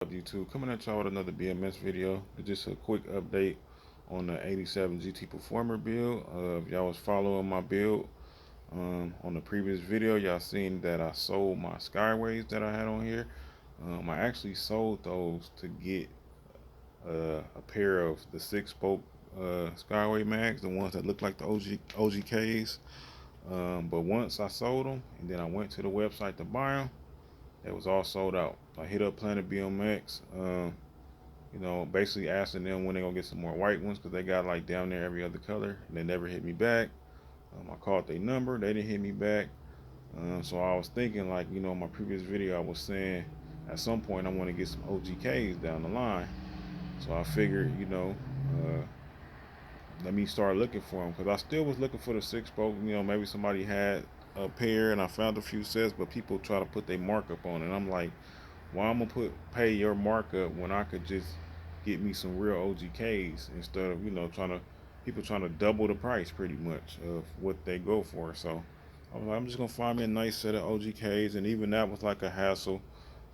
Up YouTube, coming at y'all with another BMS video. It's just a quick update on the 87 GT Performer build. If y'all was following my build on the previous video, y'all seen that I sold my Skyways that I had on here. I actually sold those to get a pair of the 6-spoke Skyway mags, the ones that look like the OGKs. But once I sold them, and then I went to the website to buy them, it was all sold out. I hit up Planet BMX, basically asking them when they gonna get some more white ones because they got like down there every other color, and they never hit me back. I called their number, they didn't hit me back. So I was thinking, like, my previous video, I was saying at some point I want to get some OGKs down the line. So I figured, let me start looking for them because I still was looking for the 6-spoke. Maybe somebody had a pair and I found a few sets, but people try to put their markup on it. And I'm like, why I'm gonna pay your markup when I could just get me some real OGKs instead of people trying to double the price pretty much of what they go for. So I'm just gonna find me a nice set of OGKs, and even that was like a hassle.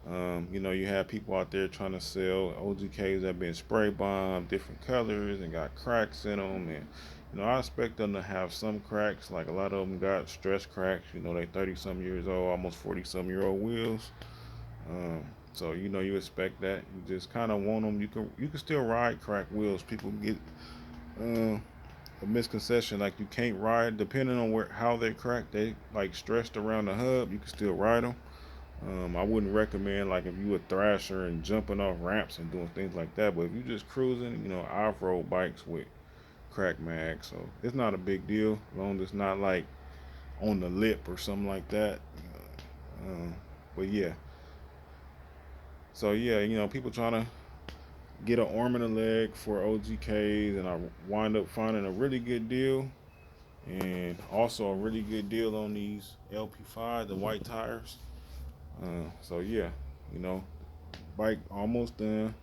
You have people out there trying to sell OGKs that have been spray bombed, different colors, and got cracks in them. And I expect them to have some cracks. Like a lot of them got stress cracks. They 30 some years old, almost 40 some year old wheels. So you expect that. You just kind of want them. You can still ride cracked wheels. People get uh, a misconception like you can't ride depending on how they're cracked. They like stressed around the hub. You can still ride them. I wouldn't recommend like if you a thrasher and jumping off ramps and doing things like that. But if you just cruising, off-road bikes with crack mags, so it's not a big deal as long as it's not like on the lip or something like that. But yeah, so yeah, people trying to get an arm and a leg for OGKs, and I wind up finding a really good deal, and also a really good deal on these LP5, the white tires. So yeah, you know, bike almost done.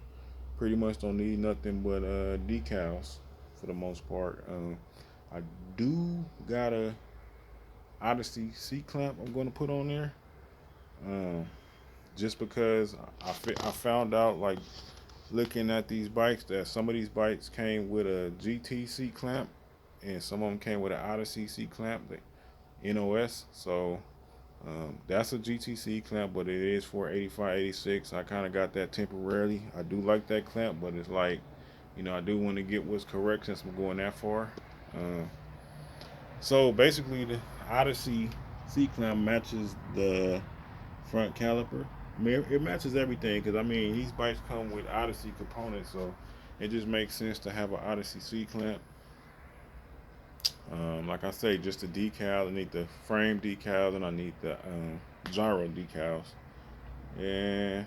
Pretty much don't need nothing but decals for the most part. I do got a Odyssey C clamp I'm going to put on there, um, just because I found out, like, looking at these bikes, that some of these bikes came with a GT C clamp and some of them came with an Odyssey C clamp, the NOS. So that's a GTC clamp, but it is for 85, 86. I kind of got that temporarily. I do like that clamp, but it's like, I do want to get what's correct since I'm going that far. Uh, so basically, the Odyssey C clamp matches the front caliper. I mean, it matches everything because I mean these bikes come with Odyssey components, so it just makes sense to have an Odyssey C clamp. Like I say, just the decal. I need the frame decals and I need the gyro decals. And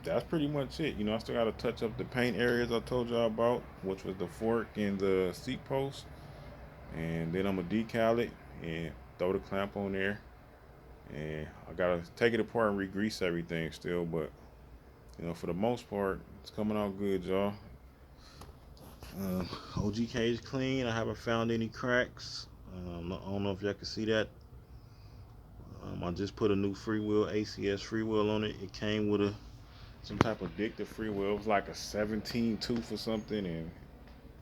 that's pretty much it. I still got to touch up the paint areas I told y'all about, which was the fork and the seat post. And then I'm going to decal it and throw the clamp on there. And I got to take it apart and re-grease everything still. But, for the most part, it's coming out good, y'all. OGK is clean. I haven't found any cracks. I don't know if y'all can see that. I just put a new freewheel, ACS freewheel on it. It came with some type of addictive freewheel. It was like a 17 tooth or something, and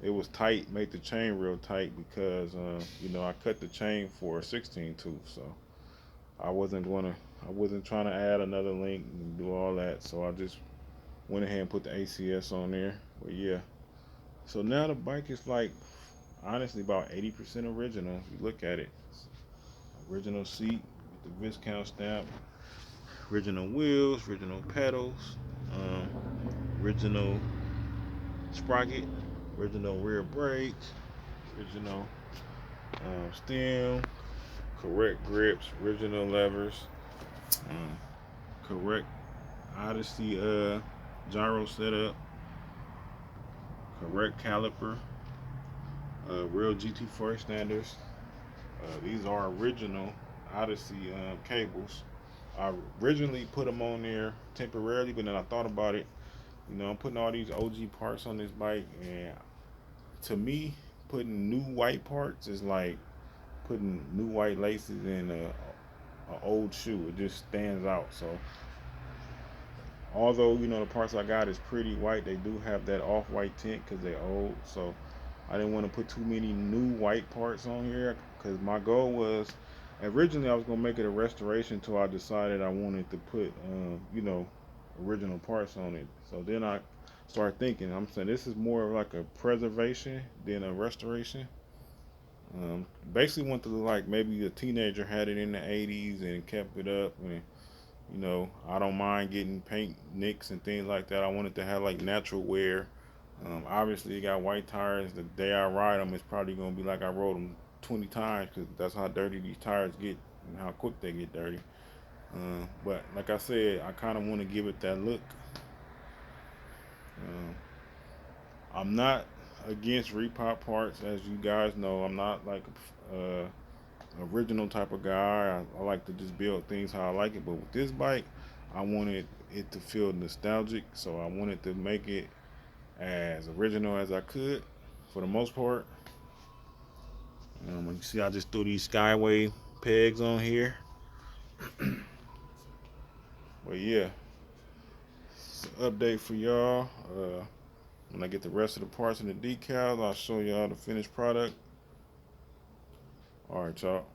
it was tight, made the chain real tight because I cut the chain for a 16 tooth. So I wasn't trying to add another link and do all that. So I just went ahead and put the ACS on there. But yeah, so now the bike is like honestly about 80% original. If you look at it, original seat with the Viscount stamp, original wheels, original pedals, um, original sprocket, original rear brakes, original stem, correct grips, original levers, um, correct Odyssey gyro setup, correct caliper, real GT4 standards. These are original Odyssey cables. I originally put them on there temporarily, but then I thought about it. I'm putting all these OG parts on this bike, and to me, putting new white parts is like putting new white laces in a old shoe. It just stands out. So Although the parts I got is pretty white, they do have that off-white tint because they're old. So I didn't want to put too many new white parts on here because my goal was originally I was gonna make it a restoration until I decided I wanted to put original parts on it. So then I started thinking, I'm saying this is more of like a preservation than a restoration. Basically want to look like maybe a teenager had it in the 80s and kept it up. And I don't mind getting paint nicks and things like that. I wanted to have like natural wear. Obviously, you got white tires. The day I ride them, it's probably gonna be like I rode them 20 times because that's how dirty these tires get and how quick they get dirty. But like I said, I kind of want to give it that look. Um, I'm not against repop parts, as you guys know. I'm not like uh, original type of guy. I like to just build things how I like it. But with this bike, I wanted it to feel nostalgic, so I wanted to make it as original as I could for the most part. You see, I just threw these Skyway pegs on here. But yeah, it's an update for y'all. When I get the rest of the parts and the decals, I'll show y'all the finished product. All right, y'all.